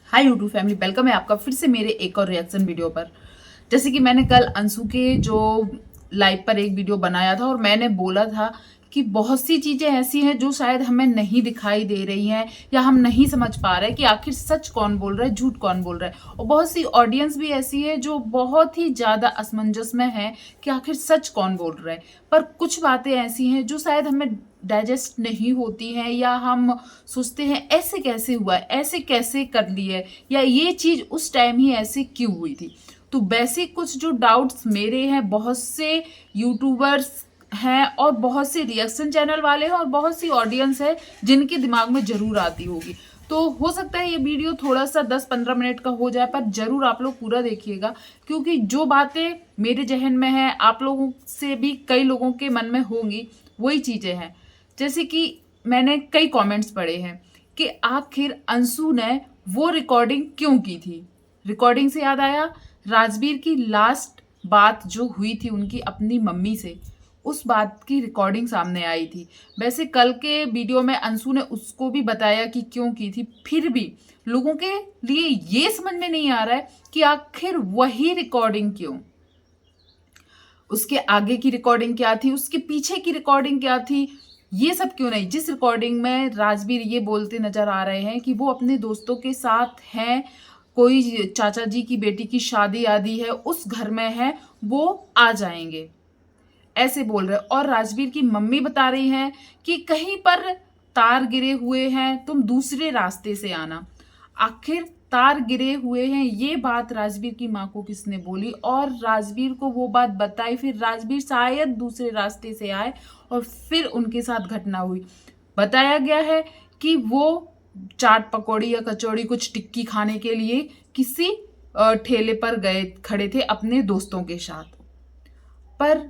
Hi YouTube family, welcome है आपका फिर से मेरे एक और रिएक्शन वीडियो पर। जैसे कि मैंने कल अंशु के जो लाइव पर एक वीडियो बनाया था और मैंने बोला था कि बहुत सी चीज़ें ऐसी हैं जो शायद हमें नहीं दिखाई दे रही हैं या हम नहीं समझ पा रहे कि आखिर सच कौन बोल रहा है, झूठ कौन बोल रहा है। और बहुत सी ऑडियंस भी ऐसी है जो बहुत ही ज़्यादा असमंजस में है कि आखिर सच कौन बोल रहा है। पर कुछ बातें ऐसी हैं जो शायद हमें डाइजेस्ट नहीं होती हैं या हम सोचते हैं ऐसे कैसे हुआ, ऐसे कैसे कर लिए, या ये चीज़ उस टाइम ही ऐसे क्यों हुई थी। तो बेसिक कुछ जो डाउट्स मेरे हैं, बहुत से यूट्यूबर्स हैं और बहुत से रिएक्शन चैनल वाले हैं और बहुत सी ऑडियंस है जिनके दिमाग में ज़रूर आती होगी। तो हो सकता है ये वीडियो थोड़ा सा 10-15 मिनट का हो जाए, पर ज़रूर आप लोग पूरा देखिएगा, क्योंकि जो बातें मेरे जहन में हैं आप लोगों से भी कई लोगों के मन में होंगी, वही चीज़ें हैं। जैसे कि मैंने कई कमेंट्स पढ़े हैं कि आखिर अंशु ने वो रिकॉर्डिंग क्यों की थी। रिकॉर्डिंग से याद आया, राजवीर की लास्ट बात जो हुई थी उनकी अपनी मम्मी से, उस बात की रिकॉर्डिंग सामने आई थी। वैसे कल के वीडियो में अंशु ने उसको भी बताया कि क्यों की थी, फिर भी लोगों के लिए ये समझ में नहीं आ रहा है कि आखिर वही रिकॉर्डिंग क्यों, उसके आगे की रिकॉर्डिंग क्या थी, उसके पीछे की रिकॉर्डिंग क्या थी, ये सब क्यों नहीं। जिस रिकॉर्डिंग में राजवीर ये बोलते नजर आ रहे हैं कि वो अपने दोस्तों के साथ हैं, कोई चाचा जी की बेटी की शादी आदि है, उस घर में है, वो आ जाएंगे, ऐसे बोल रहे। और राजवीर की मम्मी बता रही हैं कि कहीं पर तार गिरे हुए हैं, तुम दूसरे रास्ते से आना। आखिर तार गिरे हुए हैं, ये बात राजवीर की माँ को किसने बोली और राजवीर को वो बात बताई, फिर राजवीर शायद दूसरे रास्ते से आए और फिर उनके साथ घटना हुई। बताया गया है कि वो चाट पकौड़ी या कचौड़ी कुछ टिक्की खाने के लिए किसी ठेले पर गए खड़े थे अपने दोस्तों के साथ, पर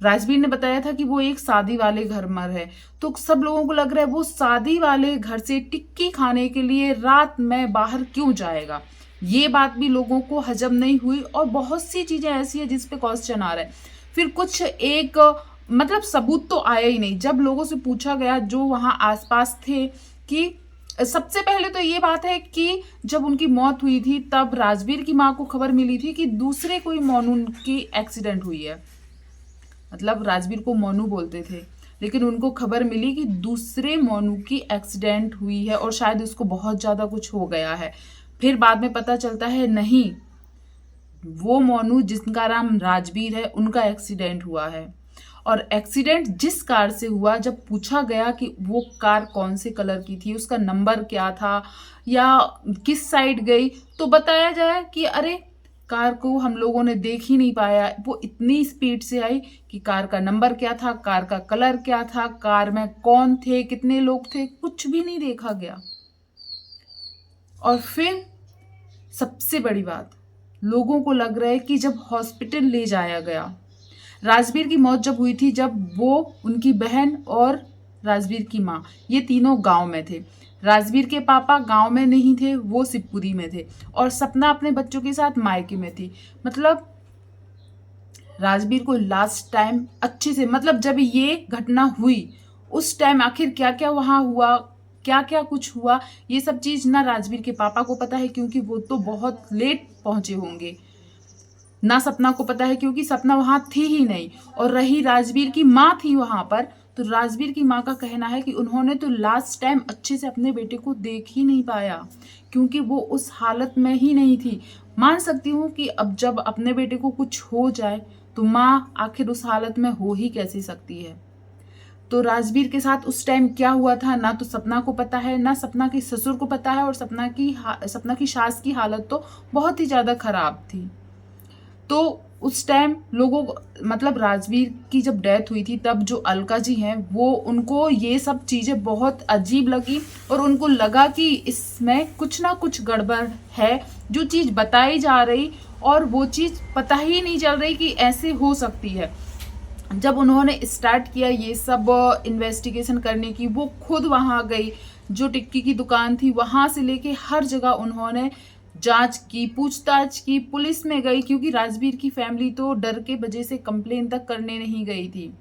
राजवीर ने बताया था कि वो एक शादी वाले घर में है। तो सब लोगों को लग रहा है वो शादी वाले घर से टिक्की खाने के लिए रात में बाहर क्यों जाएगा। ये बात भी लोगों को हजम नहीं हुई और बहुत सी चीजें ऐसी है जिस पे क्वेश्चन आ रहा है। फिर कुछ एक मतलब सबूत तो आया ही नहीं। जब लोगों से पूछा गया जो वहां आसपास थे, कि सबसे पहले तो ये बात है कि जब उनकी मौत हुई थी तब राजवीर की माँ को खबर मिली थी कि दूसरे कोई मोनू की एक्सीडेंट हुई है। मतलब राजवीर को मोनू बोलते थे, लेकिन उनको खबर मिली कि दूसरे मोनू की एक्सीडेंट हुई है और शायद उसको बहुत ज़्यादा कुछ हो गया है। फिर बाद में पता चलता है नहीं, वो मोनू जिनका नाम राजवीर है उनका एक्सीडेंट हुआ है। और एक्सीडेंट जिस कार से हुआ, जब पूछा गया कि वो कार कौन से कलर की थी, उसका नंबर क्या था या किस साइड गई, तो बताया जाए कि अरे कार को हम लोगों ने देख ही नहीं पाया, वो इतनी स्पीड से आई कि कार का नंबर क्या था, कार का कलर क्या था, कार में कौन थे, कितने लोग थे, कुछ भी नहीं देखा गया। और फिर सबसे बड़ी बात, लोगों को लग रहा है कि जब हॉस्पिटल ले जाया गया, राजवीर की मौत जब हुई थी, जब वो, उनकी बहन और राजवीर की माँ, ये तीनों गांव में थे। राजवीर के पापा गांव में नहीं थे, वो शिवपुरी में थे और सपना अपने बच्चों के साथ मायके में थी। मतलब राजवीर को लास्ट टाइम अच्छे से, मतलब जब ये घटना हुई उस टाइम आखिर क्या क्या वहां हुआ, क्या क्या कुछ हुआ, ये सब चीज ना राजवीर के पापा को पता है क्योंकि वो तो बहुत लेट पहुंचे होंगे, ना सपना को पता है क्योंकि सपना वहां थी ही नहीं। और रही राजवीर की माँ थी वहां पर, तो राजवीर की माँ का कहना है कि उन्होंने तो लास्ट टाइम अच्छे से अपने बेटे को देख ही नहीं पाया क्योंकि वो उस हालत में ही नहीं थी। मान सकती हूँ कि अब जब अपने बेटे को कुछ हो जाए तो माँ आखिर उस हालत में हो ही कैसे सकती है। तो राजवीर के साथ उस टाइम क्या हुआ था ना तो सपना को पता है, ना सपना के ससुर को पता है, और सपना की सास की हालत तो बहुत ही ज्यादा खराब थी। तो उस टाइम लोगों को, मतलब राजवीर की जब डेथ हुई थी तब जो अलका जी हैं वो, उनको ये सब चीज़ें बहुत अजीब लगी और उनको लगा कि इसमें कुछ ना कुछ गड़बड़ है, जो चीज़ बताई जा रही और वो चीज़ पता ही नहीं चल रही कि ऐसे हो सकती है। जब उन्होंने स्टार्ट किया ये सब इन्वेस्टिगेशन करने की, वो खुद वहाँ गई, जो टिक्की की दुकान थी वहाँ से लेके हर जगह उन्होंने जांच की, पूछताछ की, पुलिस में गई क्योंकि राजवीर की फैमिली तो डर के वजह से कंप्लेन तक करने नहीं गई थी।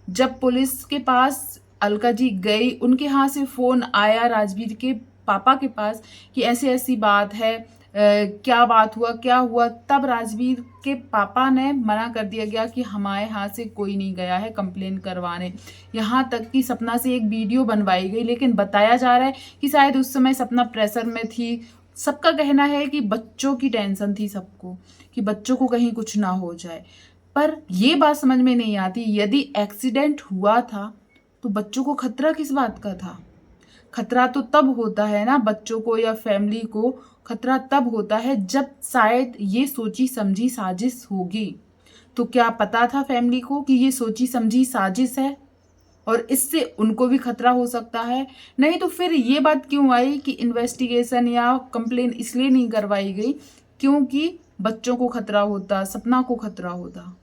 जब पुलिस के पास अलका जी गई, उनके यहाँ से फोन आया राजवीर के पापा के पास कि ऐसी ऐसी बात है, क्या बात हुआ, क्या हुआ। तब राजवीर के पापा ने मना कर दिया गया कि हमारे यहाँ से कोई नहीं गया है कंप्लेन करवाने। यहाँ तक कि सपना से एक वीडियो बनवाई गई, लेकिन बताया जा रहा है कि शायद उस समय सपना प्रेशर में थी। सबका कहना है कि बच्चों की टेंशन थी सबको, कि बच्चों को कहीं कुछ ना हो जाए। पर ये बात समझ में नहीं आती, यदि एक्सीडेंट हुआ था तो बच्चों को खतरा किस बात का था? खतरा तो तब होता है ना, बच्चों को या फैमिली को खतरा तब होता है जब शायद ये सोची समझी साजिश होगी। तो क्या पता था फैमिली को कि ये सोची समझी साजिश है और इससे उनको भी खतरा हो सकता है? नहीं तो फिर ये बात क्यों आई कि इन्वेस्टिगेशन या कंप्लेन इसलिए नहीं करवाई गई क्योंकि बच्चों को खतरा होता, सपना को खतरा होता।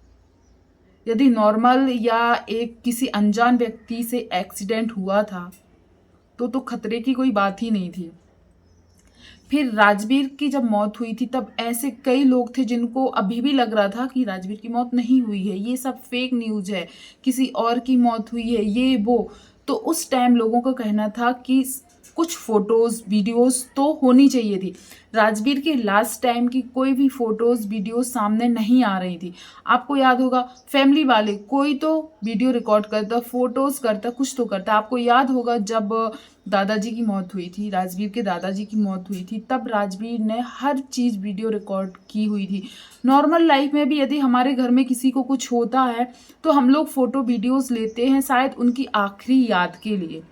यदि नॉर्मल या एक किसी अनजान व्यक्ति से एक्सीडेंट हुआ था तो खतरे की कोई बात ही नहीं थी। फिर राजवीर की जब मौत हुई थी तब ऐसे कई लोग थे जिनको अभी भी लग रहा था कि राजवीर की मौत नहीं हुई है, ये सब फेक न्यूज़ है, किसी और की मौत हुई है, ये वो। तो उस टाइम लोगों का कहना था कि कुछ फोटोज़ वीडियोज़ तो होनी चाहिए थी। राजवीर के लास्ट टाइम की कोई भी फोटोज़ वीडियोज़ सामने नहीं आ रही थी। आपको याद होगा फैमिली वाले कोई तो वीडियो रिकॉर्ड करता, फोटोज़ करता, कुछ तो करता। आपको याद होगा जब दादाजी की मौत हुई थी, राजवीर के दादाजी की मौत हुई थी, तब राजवीर ने हर चीज़ वीडियो रिकॉर्ड की हुई थी। नॉर्मल लाइफ में भी यदि हमारे घर में किसी को कुछ होता है तो हम लोग फ़ोटो वीडियोज़ लेते हैं शायद उनकी आखिरी याद के लिए।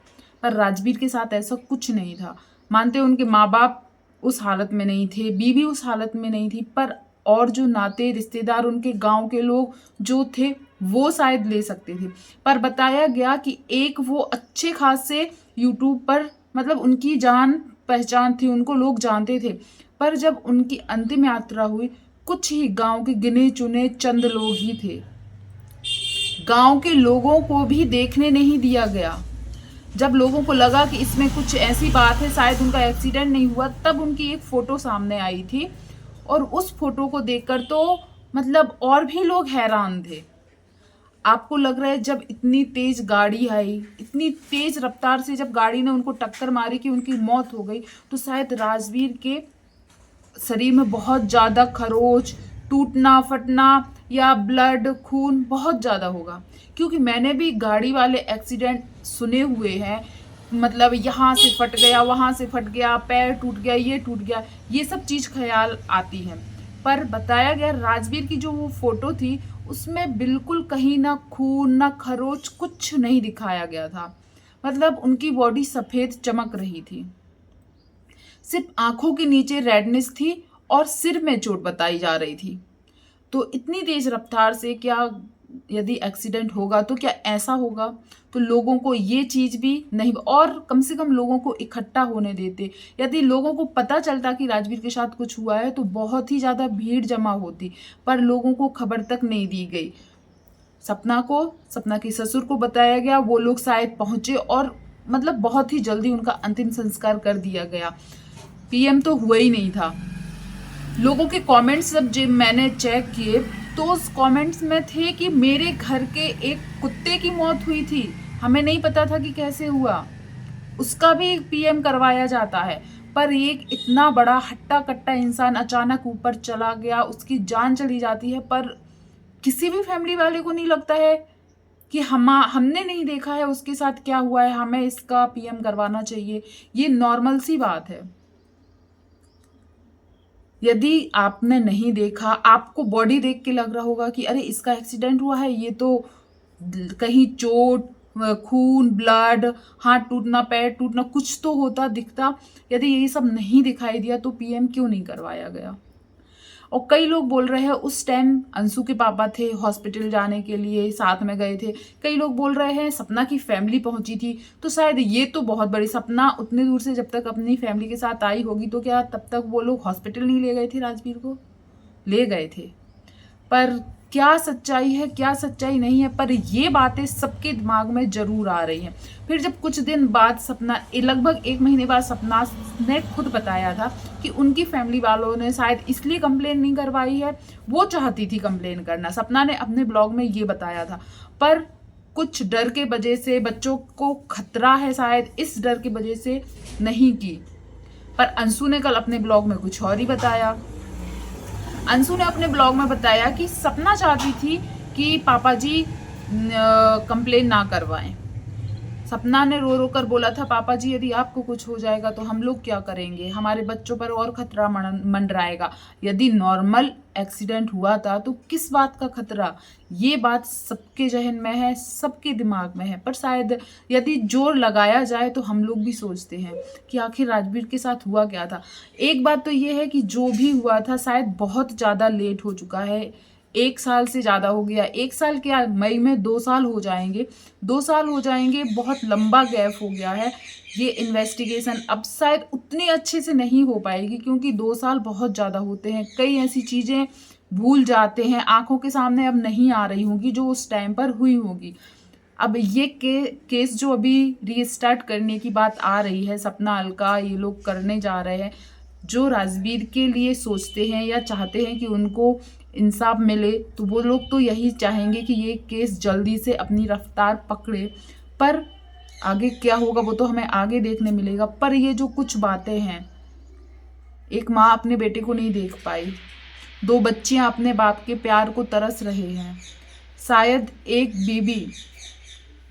पर राजवीर के साथ ऐसा कुछ नहीं था। मानते उनके माँ बाप उस हालत में नहीं थे, बीवी उस हालत में नहीं थी, पर और जो नाते रिश्तेदार उनके गांव के लोग जो थे वो शायद ले सकते थे। पर बताया गया कि एक वो अच्छे खासे यूट्यूब पर मतलब उनकी जान पहचान थी, उनको लोग जानते थे। पर जब उनकी अंतिम यात्रा हुई कुछ ही गांव के गिने चुने चंद लोग ही थे। गांव के लोगों को भी देखने नहीं दिया गया। जब लोगों को लगा कि इसमें कुछ ऐसी बात है, शायद उनका एक्सीडेंट नहीं हुआ, तब उनकी एक फ़ोटो सामने आई थी और उस फोटो को देखकर तो मतलब और भी लोग हैरान थे। आपको लग रहा है जब इतनी तेज गाड़ी आई, इतनी तेज रफ्तार से जब गाड़ी ने उनको टक्कर मारी कि उनकी मौत हो गई, तो शायद राजवीर के शरीर में बहुत ज़्यादा खरोच, टूटना फटना या ब्लड खून बहुत ज़्यादा होगा। क्योंकि मैंने भी गाड़ी वाले एक्सीडेंट सुने हुए हैं, मतलब यहाँ से फट गया, वहाँ से फट गया, पैर टूट गया, ये टूट गया, ये सब चीज़ ख्याल आती है। पर बताया गया राजवीर की जो वो फोटो थी उसमें बिल्कुल कहीं ना खून ना खरोच कुछ नहीं दिखाया गया था। मतलब उनकी बॉडी सफ़ेद चमक रही थी, सिर्फ आंखों के नीचे रेडनेस थी और सिर में चोट बताई जा रही थी। तो इतनी तेज रफ्तार से क्या यदि एक्सीडेंट होगा तो क्या ऐसा होगा? तो लोगों को ये चीज़ भी नहीं, और कम से कम लोगों को इकट्ठा होने देते। यदि लोगों को पता चलता कि राजवीर के साथ कुछ हुआ है तो बहुत ही ज़्यादा भीड़ जमा होती, पर लोगों को खबर तक नहीं दी गई। सपना के ससुर को बताया गया, वो लोग शायद पहुंचे और मतलब बहुत ही जल्दी उनका अंतिम संस्कार कर दिया गया। पीएम तो हुआ ही नहीं था। लोगों के कमेंट्स जब मैंने चेक किए तो उस कमेंट्स में थे कि मेरे घर के एक कुत्ते की मौत हुई थी, हमें नहीं पता था कि कैसे हुआ, उसका भी पीएम करवाया जाता है। पर एक इतना बड़ा हट्टा कट्टा इंसान अचानक ऊपर चला गया, उसकी जान चली जाती है, पर किसी भी फैमिली वाले को नहीं लगता है कि हमने नहीं देखा है उसके साथ क्या हुआ है, हमें इसका पीएम करवाना चाहिए। ये नॉर्मल सी बात है। यदि आपने नहीं देखा, आपको बॉडी देख के लग रहा होगा कि अरे इसका एक्सीडेंट हुआ है, ये तो कहीं चोट, खून, ब्लड, हाथ टूटना, पैर टूटना कुछ तो होता दिखता। यदि यही सब नहीं दिखाई दिया तो पीएम क्यों नहीं करवाया गया? और कई लोग बोल रहे हैं उस टाइम अंशु के पापा थे, हॉस्पिटल जाने के लिए साथ में गए थे। कई लोग बोल रहे हैं सपना की फैमिली पहुंची थी, तो शायद ये तो बहुत बड़ी, सपना उतनी दूर से जब तक अपनी फैमिली के साथ आई होगी तो क्या तब तक वो लोग हॉस्पिटल नहीं ले गए थे? राजवीर को ले गए थे। पर क्या सच्चाई है क्या सच्चाई नहीं है, पर ये बातें सबके दिमाग में जरूर आ रही हैं। फिर जब कुछ दिन बाद सपना, लगभग 1 महीने बाद सपना ने खुद बताया था कि उनकी फैमिली वालों ने शायद इसलिए कंप्लेन नहीं करवाई है, वो चाहती थी कंप्लेन करना, सपना ने अपने ब्लॉग में ये बताया था, पर कुछ डर के वजह से, बच्चों को खतरा है शायद, इस डर की वजह से नहीं की। पर अंशु ने कल अपने ब्लॉग में कुछ और ही बताया। अंशु ने अपने ब्लॉग में बताया कि सपना चाहती थी कि पापा जी कंप्लेन ना करवाएं। सपना ने रो रो कर बोला था, पापा जी यदि आपको कुछ हो जाएगा तो हम लोग क्या करेंगे, हमारे बच्चों पर और खतरा मंडराएगा। यदि नॉर्मल एक्सीडेंट हुआ था तो किस बात का खतरा। ये बात सबके जहन में है, सबके दिमाग में है, पर शायद यदि जोर लगाया जाए तो हम लोग भी सोचते हैं कि आखिर राजवीर के साथ हुआ क्या था। एक बात तो ये है कि जो भी हुआ था शायद बहुत ज़्यादा लेट हो चुका है, 1 साल से ज़्यादा हो गया। 1 साल क्या, मई में 2 साल हो जाएंगे, 2 साल हो जाएंगे, बहुत लंबा गैप हो गया है। ये इन्वेस्टिगेशन अब शायद उतनी अच्छे से नहीं हो पाएगी क्योंकि 2 साल बहुत ज़्यादा होते हैं। कई ऐसी चीज़ें भूल जाते हैं, आंखों के सामने अब नहीं आ रही होंगी जो उस टाइम पर हुई होगी। अब ये केस जो अभी रीस्टार्ट करने की बात आ रही है, सपना अलका ये लोग करने जा रहे हैं, जो राजवीर के लिए सोचते हैं या चाहते हैं कि उनको इंसाफ मिले, तो वो लोग तो यही चाहेंगे कि ये केस जल्दी से अपनी रफ्तार पकड़े। पर आगे क्या होगा वो तो हमें आगे देखने मिलेगा। पर ये जो कुछ बातें हैं, एक माँ अपने बेटे को नहीं देख पाई, 2 बच्चियां अपने बाप के प्यार को तरस रहे हैं, शायद एक बीबी,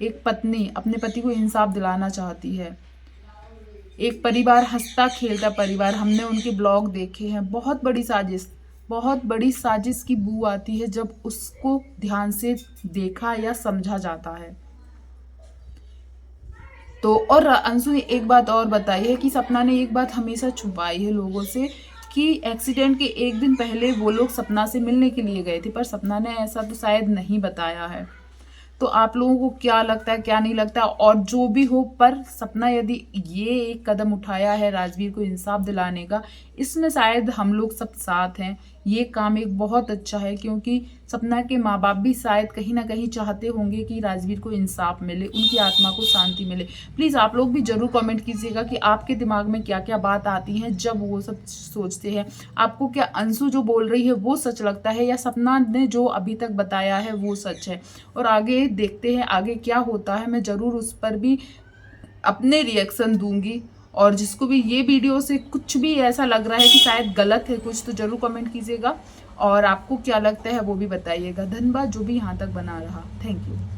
एक पत्नी अपने पति को इंसाफ दिलाना चाहती है, एक परिवार, हंसता खेलता परिवार, हमने उनके ब्लॉग देखे हैं। बहुत बड़ी साजिश, बहुत बड़ी साजिश की बू आती है जब उसको ध्यान से देखा या समझा जाता है। तो और अंशु ने एक बात और बताई है कि सपना ने एक बात हमेशा छुपाई है लोगों से कि एक्सीडेंट के 1 दिन पहले वो लोग सपना से मिलने के लिए गए थे, पर सपना ने ऐसा तो शायद नहीं बताया है। तो आप लोगों को क्या लगता है, क्या नहीं लगता, और जो भी हो, पर सपना यदि ये एक कदम उठाया है राजवीर को इंसाफ दिलाने का, इसमें शायद हम लोग सब साथ हैं। ये काम एक बहुत अच्छा है क्योंकि सपना के माँ बाप भी शायद कहीं ना कहीं चाहते होंगे कि राजवीर को इंसाफ मिले, उनकी आत्मा को शांति मिले। प्लीज़ आप लोग भी ज़रूर कमेंट कीजिएगा कि आपके दिमाग में क्या क्या बात आती है जब वो सब सोचते हैं। आपको क्या अंशु जो बोल रही है वो सच लगता है या सपना ने जो अभी तक बताया है वो सच है। और आगे देखते हैं आगे क्या होता है, मैं ज़रूर उस पर भी अपने रिएक्शन दूंगी। और जिसको भी ये वीडियो से कुछ भी ऐसा लग रहा है कि शायद गलत है कुछ, तो ज़रूर कमेंट कीजिएगा और आपको क्या लगता है वो भी बताइएगा। धन्यवाद जो भी यहाँ तक बना रहा। Thank you.